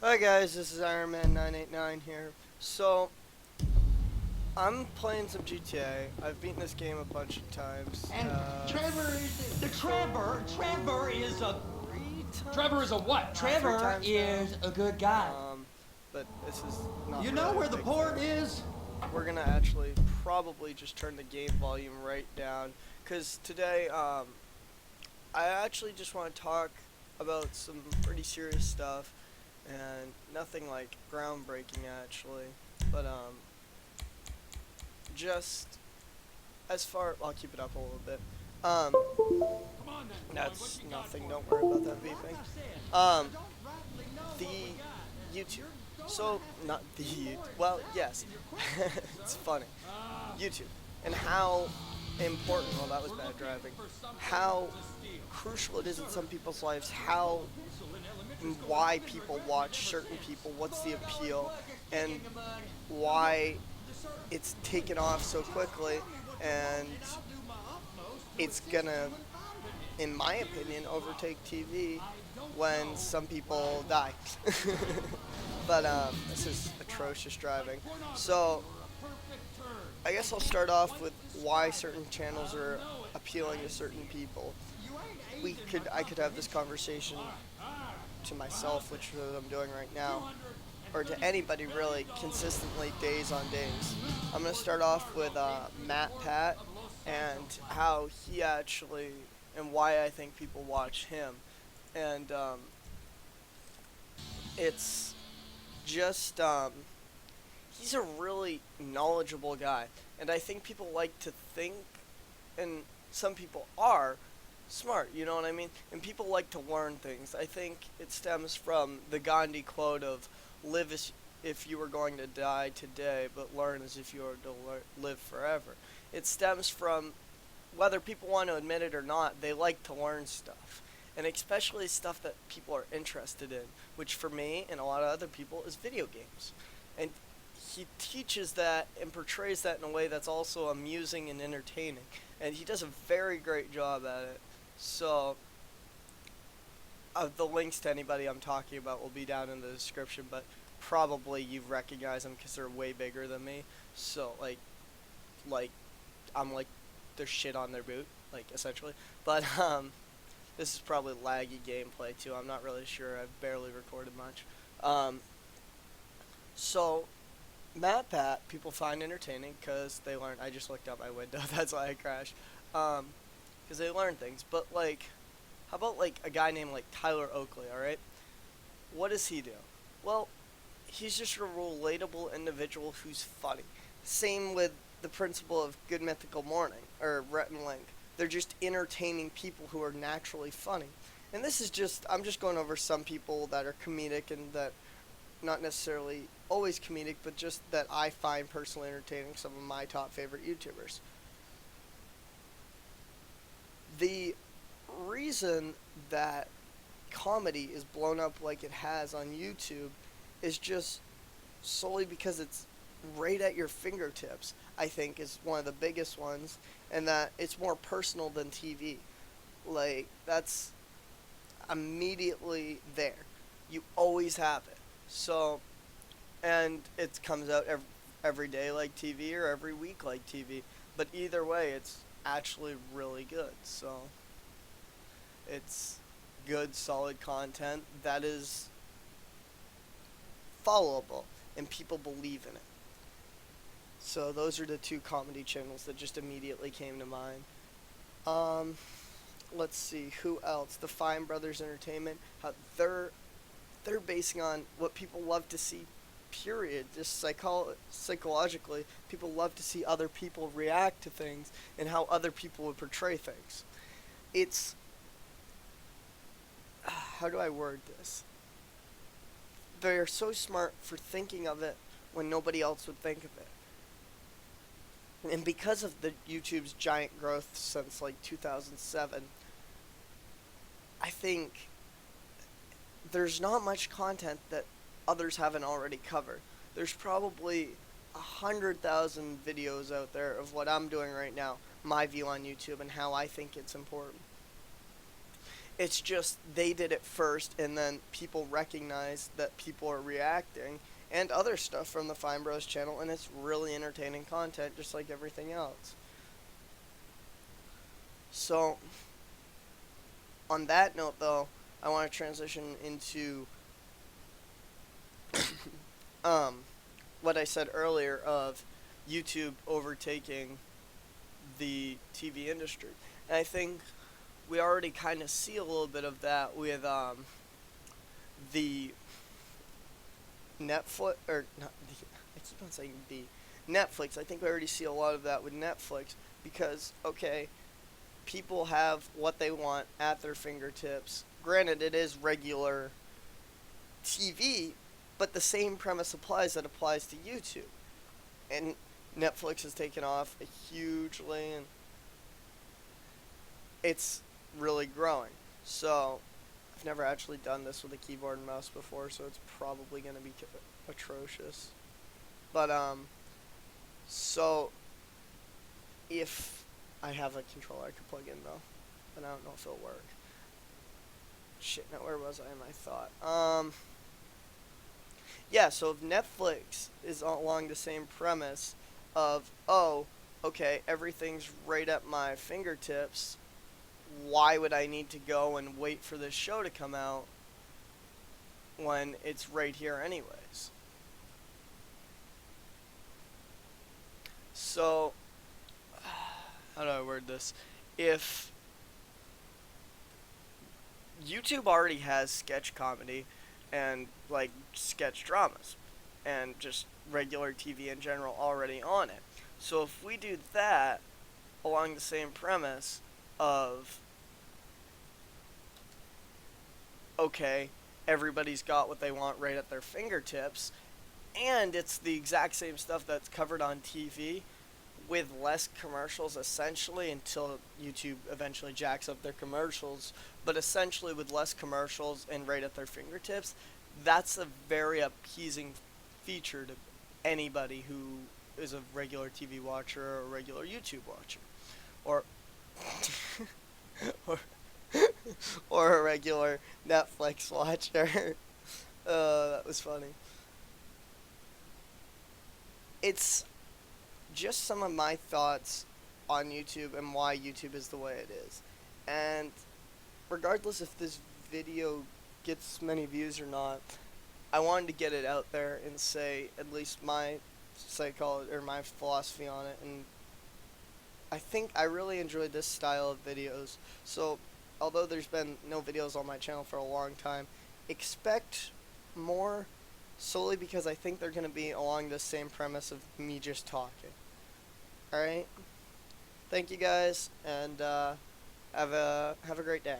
Hi guys, this is Iron Man 989 here. So, I'm playing some GTA. I've beaten this game a bunch of times. And Trevor is the Trevor is a Three Trevor times? is a what? Three Trevor times now. is a good guy. But this is not You know really a where the big port thing. is? We're gonna actually probably just turn the game volume right down. Cause today, I actually just want to talk about some pretty serious stuff. And nothing like groundbreaking actually. But, just as far, I'll keep it up a little bit. Um, Come on then, boy. What that's you got nothing. for Don't me? worry about that Like beeping. I said, I Um, don't rightly know the what we got. YouTube. You're gonna So have to not the be more YouTube. Well, exact yes, in your questions, it's sir. funny. Uh, YouTube and how important. Well, that was we're bad looking driving. for something How to steal. crucial it is in Sir, some people's lives. there's How no pencil in elementary and school, and why I've been people regretting it watch ever certain since. people. What's the Plug on appeal, plug, a kick and in the mud. Now look, why sir, it's please, taken off so just quickly, tell me what you want, and and I'll do my utmost to it's assist you gonna, in finding it. in my Here's opinion, the overtake problem. TV I don't when know some what I people want. die. But this is atrocious Like driving. pornography So or a perfect turn. I guess I I'll can't start off quite with why describe it. certain I channels don't are know it. appealing I to see certain it. people. You ain't We aiding my could I could have this comprehension. conversation Alright, to well, I'll myself, say which is what I'm doing right now, or to $236 anybody really, billion consistently days on days. I'm gonna for start off with Chicago came through the Matt port Pat of Los and Santos last how he actually and why I think people watch him, and it's just he's a really knowledgeable guy, and I think people like to think, and some people are smart, you know what I mean? And people like to learn things. I think it stems from the Gandhi quote of live as if you were going to die today, but learn as if you were to live forever. It stems from whether people want to admit it or not, they like to learn stuff. And especially stuff that people are interested in, which for me and a lot of other people is video games. And he teaches that and portrays that in a way that's also amusing and entertaining. And he does a very great job at it. So, the links to anybody I'm talking about will be down in the description, but probably you've recognized them because they're way bigger than me. So, like, I'm like, there's shit on their boot, like, essentially. But, this is probably laggy gameplay, too. I'm not really sure. I've barely recorded much. Um, so, Matt Pat, people find entertaining because they learn. I just looked out my window. That's why I crashed. Because they learn things. But, like, how about, like, a guy named, like, Tyler Oakley, alright? What does he do? Well, he's just a relatable individual who's funny. Same with the principle of Good Mythical Morning, or Rhett and Link. They're just entertaining people who are naturally funny. And this is just, I'm just going over some people that are comedic and that not necessarily always comedic, but just that I find personally entertaining, some of my top favorite YouTubers. The reason that comedy is blown up like it has on YouTube is just solely because it's right at your fingertips, I think is one of the biggest ones, and that it's more personal than TV. Like, that's immediately there. You always have it. So, and it comes out every day like TV or every week like TV. But either way, it's actually really good. So, it's good, solid content that is followable and people believe in it. So those are the two comedy channels that just immediately came to mind. Um, let's see who else. The Fine Brothers Entertainment. How they're basing on what people love to see. Period. Just psychologically, people love to see other people react to things and how other people would portray things. It's how do I word this? They are so smart for thinking of it when nobody else would think of it. And because of the YouTube's giant growth since like 2007, I think there's not much content that others haven't already covered. There's probably 100,000 videos out there of what I'm doing right now, my view on YouTube and how I think it's important. It's just they did it first, and then people recognize that people are reacting, and other stuff from the Fine Bros channel, and it's really entertaining content, just like everything else. So, on that note, though, I want to transition into um, what I said earlier of YouTube overtaking the TV industry. And I think we already kind of see a little bit of that with the Netflix, or not the, I keep on saying the Netflix. I think we already see a lot of that with Netflix because, okay, people have what they want at their fingertips. Granted, it is regular TV, but the same premise applies that applies to YouTube. And Netflix has taken off hugely, and it's really growing. So, I've never actually done this with a keyboard and mouse before, so it's probably going to be atrocious. But, so, if I have a controller I could plug in, though, but I don't know if it'll work. Shit, now where was I in my thought? Yeah, so if Netflix is along the same premise of, oh, okay, everything's right at my fingertips, why would I need to go and wait for this show to come out when it's right here anyways? So, how do I word this? If YouTube already has sketch comedy and like sketch dramas and just regular TV in general already on it. So if we do that along the same premise of, okay, everybody's got what they want right at their fingertips, and it's the exact same stuff that's covered on TV with less commercials essentially until YouTube eventually jacks up their commercials, but essentially with less commercials and right at their fingertips, that's a very appeasing feature to anybody who is a regular TV watcher or a regular YouTube watcher. Or or, or a regular Netflix watcher. That was funny. It's just some of my thoughts on YouTube and why YouTube is the way it is. And regardless if this video gets many views or not, I wanted to get it out there and say at least my psychology or my philosophy on it. And I think I really enjoyed this style of videos. So, although there's been no videos on my channel for a long time, expect more solely because I think they're going to be along the same premise of me just talking. Alright? Thank you guys, and have a great day.